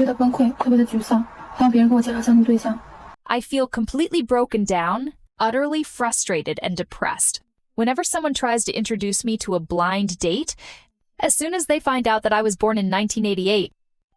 觉得崩溃，特别的沮丧。当别人跟我介绍相亲对象， I feel completely broken down, utterly frustrated and depressed. Whenever someone tries to introduce me to a blind date, as soon as they find out that I was born in 1988,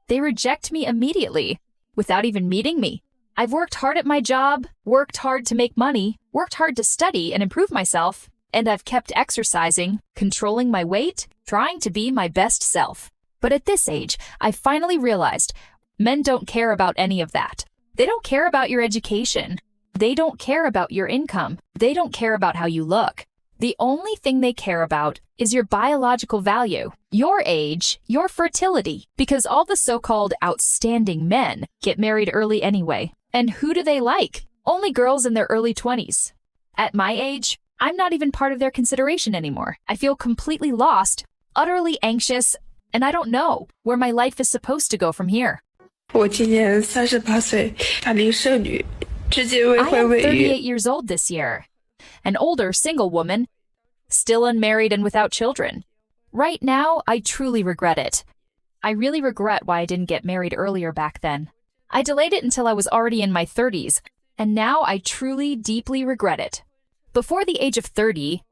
they reject me immediately, without even meeting me. I've worked hard at my job, worked hard to make money, worked hard to study and improve myself, and I've kept exercising, controlling my weight, trying to be my best self. But at this age, I finally realized men don't care about any of that. They don't care about your education. They don't care about your income. They don't care about how you look. The only thing they care about is your biological value, your age, your fertility, because all the so-called outstanding men get married early anyway. And who do they like? Only girls in their early 20s. At my age, I'm not even part of their consideration anymore. I feel completely lost, utterly anxious, and I don't know where my life is supposed to go from here. 我今年38岁，大龄剩女，至今未 I 婚 am 未育。 38 years old this year, an older single woman, still unmarried and without children. Right now, I truly regret it. I really regret why I didn't get married earlier back then. I delayed it until I was already in my 30s, and now I truly, deeply regret it. Before the age of 30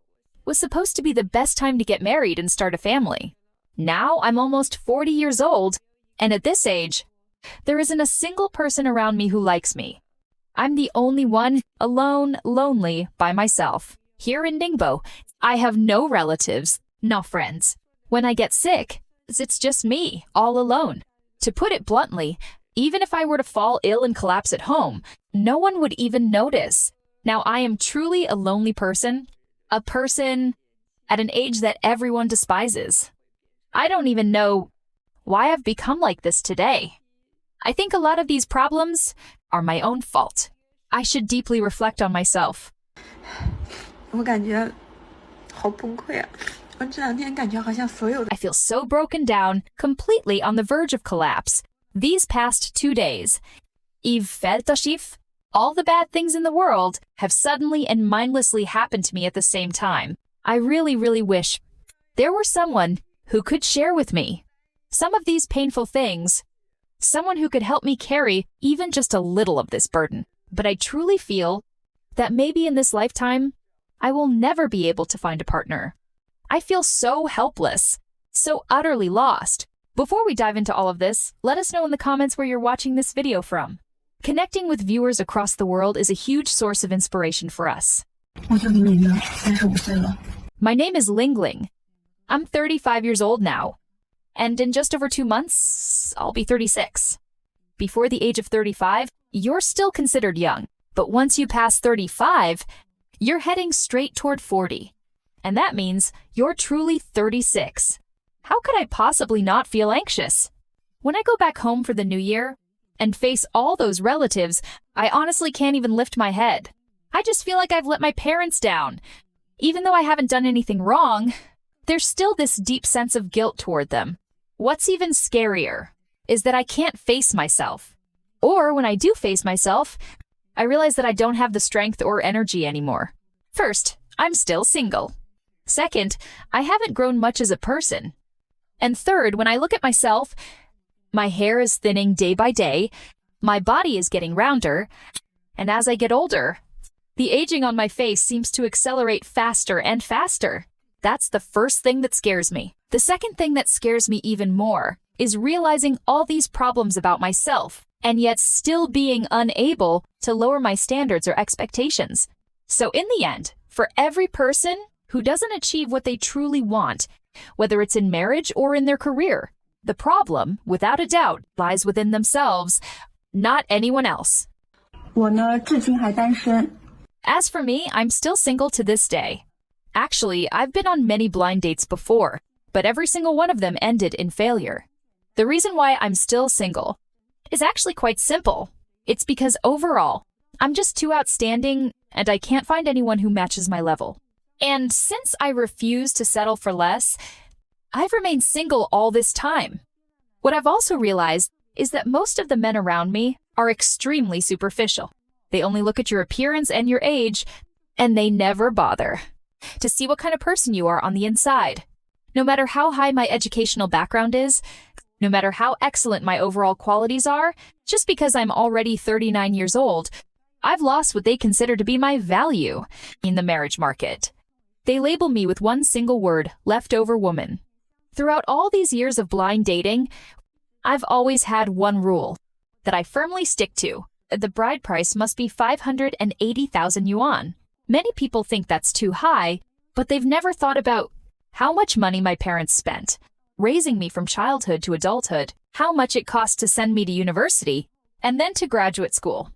was supposed to be the best time to get married and start a family. Now I'm almost 40 years old, and at this age, there isn't a single person around me who likes me. I'm the only one, alone, lonely, by myself. Here in Ningbo, I have no relatives, no friends. When I get sick, it's just me, all alone. To put it bluntly, even if I were to fall ill and collapse at home, no one would even notice. Now I am truly a lonely person, a person at an age that everyone despises. I don't even know why I've become like this today. I think a lot of these problems are my own fault. I should deeply reflect on myself. 我感觉好崩溃啊！我这两天感觉好像所有的 I feel so broken down, completely on the verge of collapse. These past 2 days, Eve Feldashif, all the bad things in the world have suddenly and mindlessly happened to me at the same time. I really, really wish there were someone who could share with me some of these painful things, someone who could help me carry even just a little of this burden. But I truly feel that maybe in this lifetime, I will never be able to find a partner. I feel so helpless, so utterly lost. Before we dive into all of this, let us know in the comments where you're watching this video from. Connecting with viewers across the world is a huge source of inspiration for us. 我叫林玲玲，35岁了。 My name is Ling Ling. I'm 35 years old now, and in just over 2 months, I'll be 36. Before the age of 35, you're still considered young, but once you pass 35, you're heading straight toward 40, and that means you're truly 36. How could I possibly not feel anxious? When I go back home for the new year and face all those relatives, I honestly can't even lift my head. I just feel like I've let my parents down. Even though I haven't done anything wrong, there's still this deep sense of guilt toward them. What's even scarier is that I can't face myself. Or when I do face myself, I realize that I don't have the strength or energy anymore. First, I'm still single. Second, I haven't grown much as a person. And third, when I look at myself, my hair is thinning day by day, my body is getting rounder, and as I get older, the aging on my face seems to accelerate faster and faster. That's the first thing that scares me. The second thing that scares me even more is realizing all these problems about myself, and yet still being unable to lower my standards or expectations. So in the end, for every person who doesn't achieve what they truly want, whether it's in marriage or in their career, the problem, without a doubt, lies within themselves, not anyone else. 我呢，至今还单身。 As for me, I'm still single to this day. Actually, I've been on many blind dates before, but every single one of them ended in failure. The reason why I'm still single is actually quite simple. It's because overall, I'm just too outstanding and I can't find anyone who matches my level. And since I refuse to settle for less, I've remained single all this time. What I've also realized is that most of the men around me are extremely superficial. They only look at your appearance and your age, and they never bother to see what kind of person you are on the inside. No matter how high my educational background is, No matter how excellent my overall qualities are, just because I'm already 39 years old, I've lost what they consider to be my value in the marriage market. They label me with one single word, leftover woman. Throughout all these years of blind dating, I've always had one rule that I firmly stick to. The bride price must be 580,000 yuan. Many people think that's too high, but they've never thought about how much money my parents spent, raising me from childhood to adulthood, how much it cost to send me to university, and then to graduate school.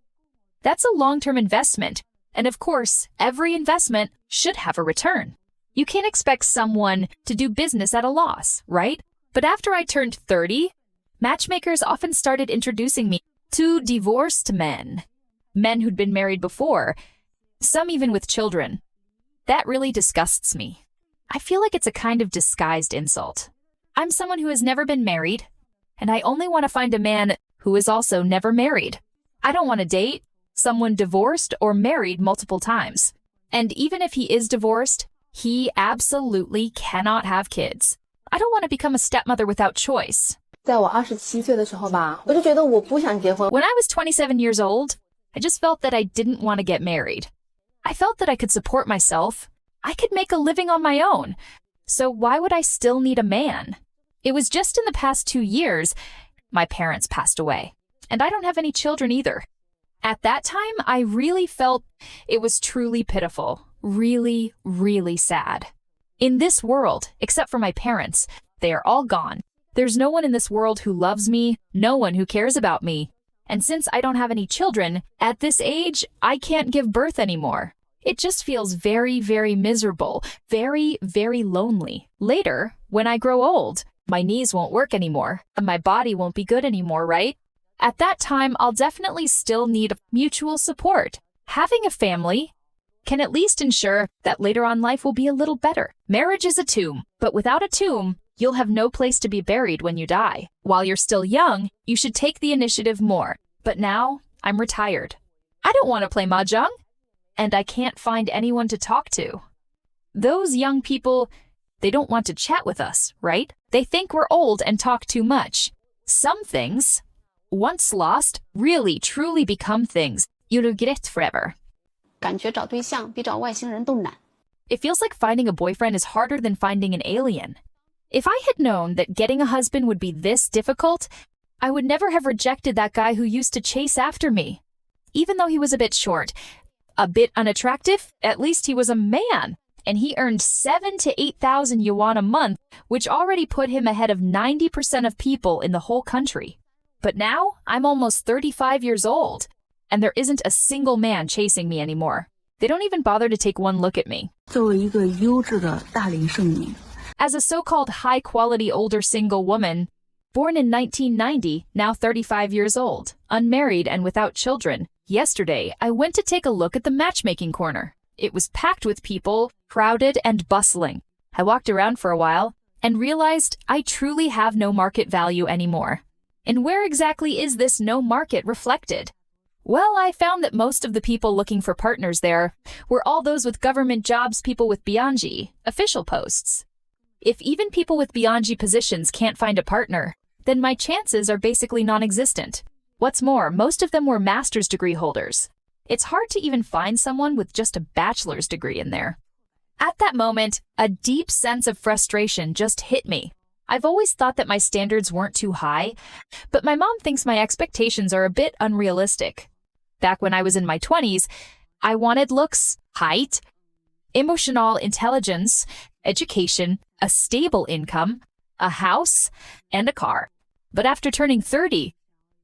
That's a long-term investment, and of course, every investment should have a return. You can't expect someone to do business at a loss, right? But after I turned 30, matchmakers often started introducing me to divorced men who'd been married before, some even with children. That really disgusts me. I feel like it's a kind of disguised insult. I'm someone who has never been married, and I only want to find a man who is also never married. I don't want to date someone divorced or married multiple times. And even if he is divorced, he absolutely cannot have kids. I don't want to become a stepmother without choice. 在我27岁的时候吧，我就觉得我不想结婚。 When I was 27 years old, I just felt that I didn't want to get married. I felt that I could support myself. I could make a living on my own. So why would I still need a man? It was just in the past 2 years, my parents passed away. And I don't have any children either. At that time, I really felt it was truly pitiful. Really, really sad. In this world, except for my parents, they are all gone. There's no one in this world who loves me, no one who cares about me. And since I don't have any children, at this age, I can't give birth anymore. It just feels very, very miserable, very, very lonely. Later, when I grow old, my knees won't work anymore, and my body won't be good anymore, right? At that time, I'll definitely still need mutual support. Having a family can at least ensure that later on life will be a little better. Marriage is a tomb, but without a tomb, you'll have no place to be buried when you die. While you're still young, you should take the initiative more. But now, I'm retired. I don't want to play mahjong, and I can't find anyone to talk to. Those young people, they don't want to chat with us, right? They think we're old and talk too much. Some things, once lost, really truly become things you regret forever. 感觉找对象比找外星人都难。 It feels like finding a boyfriend is harder than finding an alien. If I had known that getting a husband would be this difficult, I would never have rejected that guy who used to chase after me. Even though he was a bit short, a bit unattractive, at least he was a man. And he earned 7,000 to 8,000 yuan a month, which already put him ahead of 90% of people in the whole country. But now, I'm almost 35 years old, and there isn't a single man chasing me anymore. They don't even bother to take one look at me. 作为一个优质的大龄剩女， As a so-called high-quality older single woman, born in 1990, now 35 years old, unmarried and without children, yesterday I went to take a look at the matchmaking corner. It was packed with people, crowded and bustling. I walked around for a while and realized I truly have no market value anymore. And where exactly is this no market reflected? Well, I found that most of the people looking for partners there were all those with government jobs, people with Bianji, official posts. If even people with Bianji positions can't find a partner, then my chances are basically non-existent. What's more, most of them were master's degree holders. It's hard to even find someone with just a bachelor's degree in there. At that moment, a deep sense of frustration just hit me. I've always thought that my standards weren't too high, but my mom thinks my expectations are a bit unrealistic. Back when I was in my 20s, I wanted looks, height, emotional intelligence, education, a stable income, a house, and a car. But after turning 30,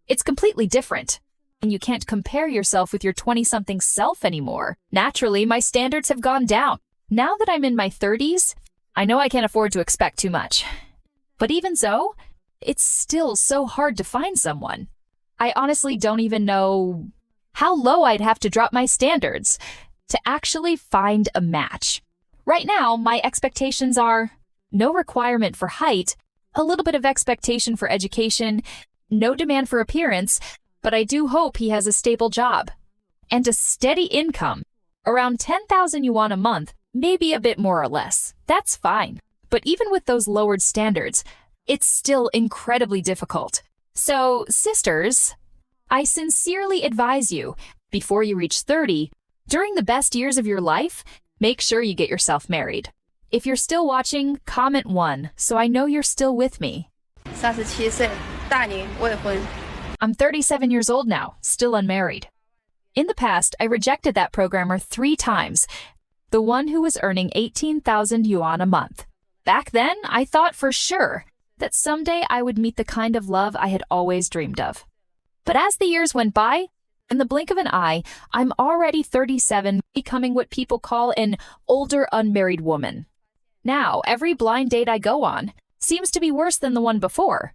it's completely different. And you can't compare yourself with your 20-something self anymore. Naturally, my standards have gone down. Now that I'm in my 30s, I know I can't afford to expect too much. But even so, it's still so hard to find someone. I honestly don't even know how low I'd have to drop my standards to actually find a match. Right now, my expectations are no requirement for height, a little bit of expectation for education, no demand for appearance, but I do hope he has a stable job and a steady income, around 10,000 yuan a month, maybe a bit more or less. That's fine. But even with those lowered standards, it's still incredibly difficult. So, sisters, I sincerely advise you, before you reach 30, during the best years of your life, make sure you get yourself married. If you're still watching, comment 1, so I know you're still with me. 37岁，大龄未婚。 I'm 37 years old now, still unmarried. In the past, I rejected that programmer 3 times, the one who was earning 18,000 yuan a month. Back then, I thought for sure that someday I would meet the kind of love I had always dreamed of. But as the years went by, in the blink of an eye, I'm already 37, becoming what people call an older unmarried woman. Now, every blind date I go on seems to be worse than the one before.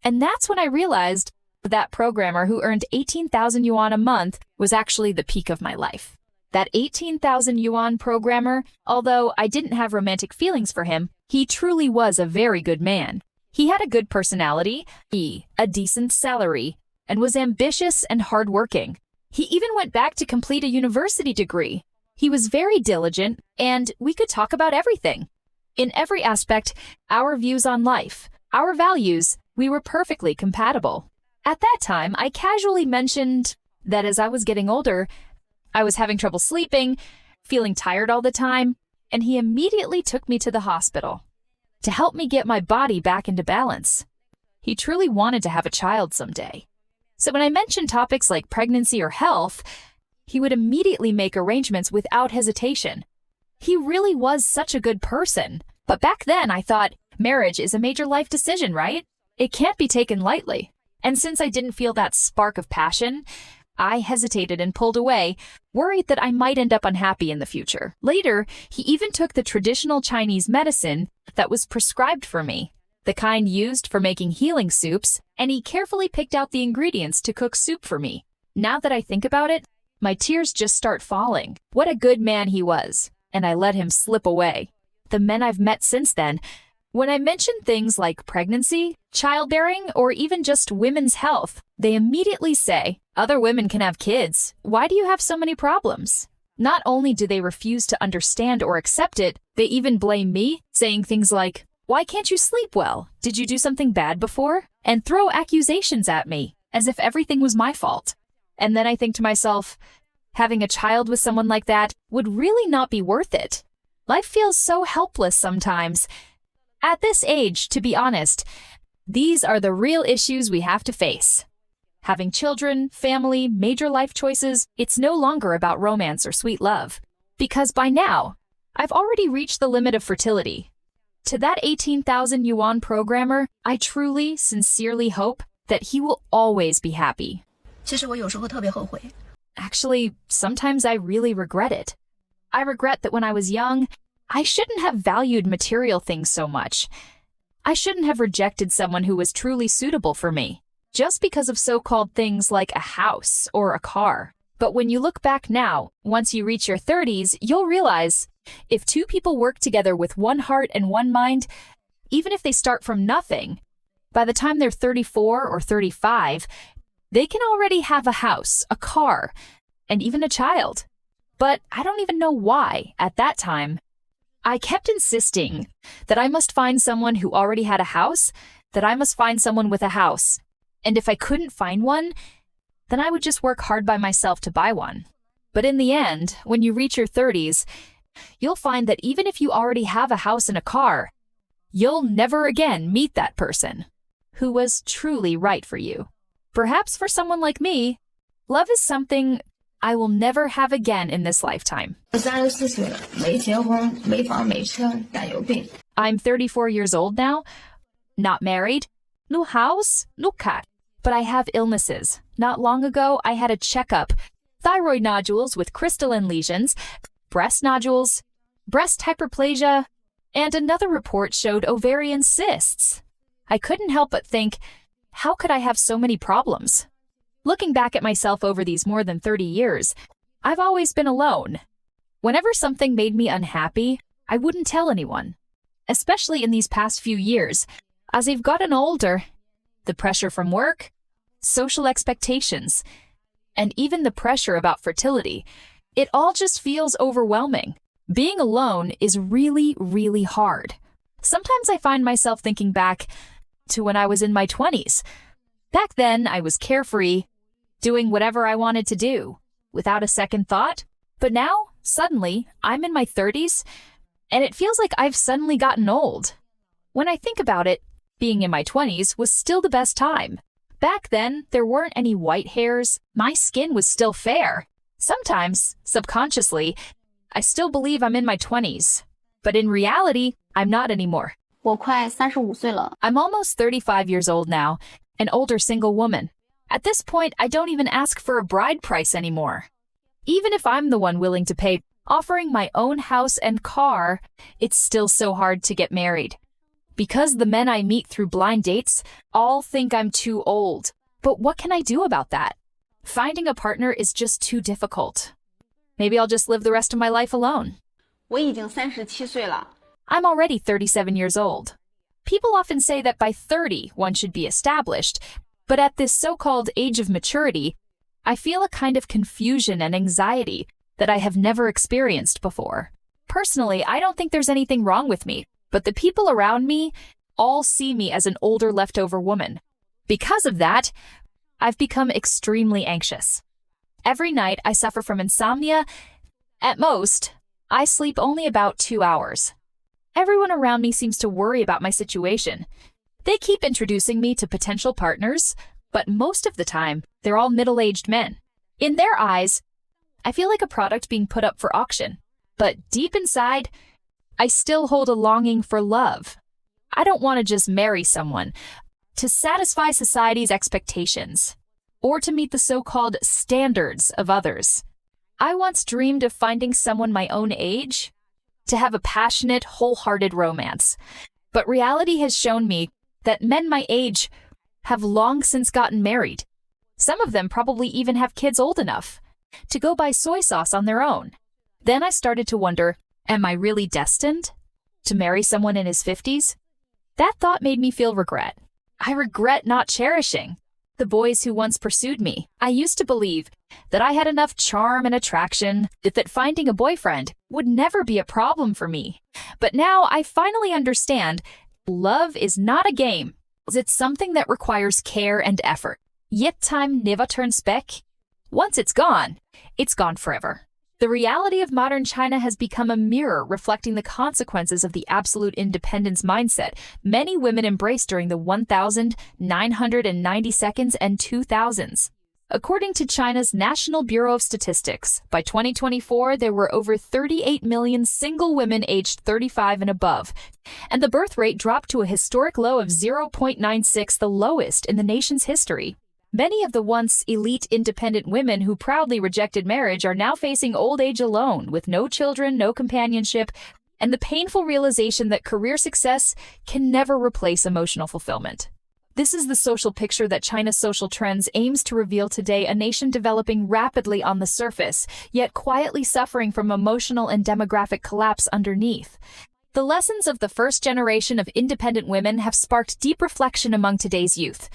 And that's when I realized that programmer who earned 18,000 yuan a month was actually the peak of my life. That 18,000 yuan programmer, although I didn't have romantic feelings for him, he truly was a very good man. He had a good personality, a decent salary, and was ambitious and hardworking. He even went back to complete a university degree. He was very diligent, and we could talk about everything. In every aspect, our views on life, our values, we were perfectly compatible. At that time, I casually mentioned that as I was getting older, I was having trouble sleeping, feeling tired all the time, and he immediately took me to the hospital to help me get my body back into balance. He truly wanted to have a child someday. So when I mentioned topics like pregnancy or health, he would immediately make arrangements without hesitation. He really was such a good person. But back then I thought, marriage is a major life decision, right? It can't be taken lightly. And since I didn't feel that spark of passion, I hesitated and pulled away, worried that I might end up unhappy in the future. Later, he even took the traditional Chinese medicine that was prescribed for me, the kind used for making healing soups, and he carefully picked out the ingredients to cook soup for me. Now that I think about it, my tears just start falling. What a good man he was, and I let him slip away. The men I've met since then, when I mention things like pregnancy, childbearing, or even just women's health, they immediately say, other women can have kids. Why do you have so many problems? Not only do they refuse to understand or accept it, they even blame me, saying things like, why can't you sleep well? Did you do something bad before? And throw accusations at me, as if everything was my fault. And then I think to myself, having a child with someone like that would really not be worth it. Life feels so helpless sometimes. At this age, to be honest, these are the real issues we have to face. Having children, family, major life choices, it's no longer about romance or sweet love. Because by now, I've already reached the limit of fertility. To that 18,000 yuan programmer, I truly, sincerely hope that he will always be happy. 其实我有时候特别后悔。 Actually, sometimes I really regret it. I regret that when I was young, I shouldn't have valued material things so much. I shouldn't have rejected someone who was truly suitable for me, just because of so-called things like a house or a car. But when you look back now, once you reach your 30s, you'll realize if 2 people work together with one heart and one mind, even if they start from nothing, by the time they're 34 or 35, they can already have a house, a car, and even a child. But I don't even know why, at that time, I kept insisting that I must find someone who already had a house, that I must find someone with a house. And if I couldn't find one, then I would just work hard by myself to buy one. But in the end, when you reach your 30s, you'll find that even if you already have a house and a car, you'll never again meet that person who was truly right for you. Perhaps for someone like me, love is something I will never have again in this lifetime. 34岁了，没结婚，没房没车，但有病。 I'm 34 years old now, not married, no house, no cat. But I have illnesses. Not long ago, I had a checkup. Thyroid nodules with crystalline lesions, breast nodules, breast hyperplasia, and another report showed ovarian cysts. I couldn't help but think, how could I have so many problems? Looking back at myself over these more than 30 years, I've always been alone. Whenever something made me unhappy, I wouldn't tell anyone. Especially in these past few years, as I've gotten older, the pressure from work, social expectations, and even the pressure about fertility, it all just feels overwhelming. Being alone is really, really hard. Sometimes I find myself thinking back, to when I was in my 20s. Back then, I was carefree, doing whatever I wanted to do, without a second thought. But now, suddenly, I'm in my 30s, and it feels like I've suddenly gotten old. When I think about it, being in my 20s was still the best time. Back then, there weren't any white hairs, my skin was still fair. Sometimes, subconsciously, I still believe I'm in my 20s. But in reality, I'm not anymore. 我快35岁了。 I'm almost 35 years old now, an older single woman. At this point, I don't even ask for a bride price anymore. Even if I'm the one willing to pay, offering my own house and car, it's still so hard to get married. Because the men I meet through blind dates all think I'm too old. But what can I do about that? Finding a partner is just too difficult. Maybe I'll just live the rest of my life alone. 我已经37岁了。 I'm already 37 years old. People often say that by 30 one should be established, but at this so-called age of maturity, I feel a kind of confusion and anxiety that I have never experienced before. Personally, I don't think there's anything wrong with me, but the people around me all see me as an older leftover woman. Because of that, I've become extremely anxious. Every night I suffer from insomnia. At most, I sleep only about 2 hours. Everyone around me seems to worry about my situation. They keep introducing me to potential partners, but most of the time, they're all middle-aged men. In their eyes, I feel like a product being put up for auction. But deep inside, I still hold a longing for love. I don't want to just marry someone to satisfy society's expectations or to meet the so-called standards of others. I once dreamed of finding someone my own age to have a passionate, wholehearted romance. But reality has shown me that men my age have long since gotten married. Some of them probably even have kids old enough to go buy soy sauce on their own. Then I started to wonder, am I really destined to marry someone in his 50s? That thought made me feel regret. I regret not cherishing the boys who once pursued me. I used to believe that I had enough charm and attraction, that finding a boyfriend would never be a problem for me. But now I finally understand love is not a game. It's something that requires care and effort. Yet time never turns back. Once it's gone forever. The reality of modern China has become a mirror reflecting the consequences of the absolute independence mindset many women embraced during the 1992 and 2000s. According to China's National Bureau of Statistics, by 2024, there were over 38 million single women aged 35 and above, and the birth rate dropped to a historic low of 0.96, the lowest in the nation's history. Many of the once elite independent women who proudly rejected marriage are now facing old age alone, with no children, no companionship, and the painful realization that career success can never replace emotional fulfillment. This is the social picture that China's social trends aims to reveal today, a nation developing rapidly on the surface, yet quietly suffering from emotional and demographic collapse underneath. The lessons of the first generation of independent women have sparked deep reflection among today's youth.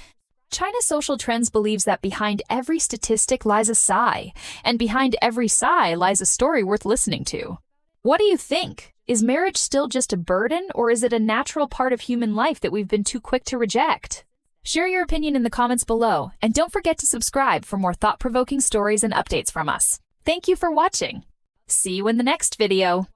China's social trends believes that behind every statistic lies a sigh, and behind every sigh lies a story worth listening to. What do you think? Is marriage still just a burden, or is it a natural part of human life that we've been too quick to reject? Share your opinion in the comments below, and don't forget to subscribe for more thought-provoking stories and updates from us. Thank you for watching. See you in the next video.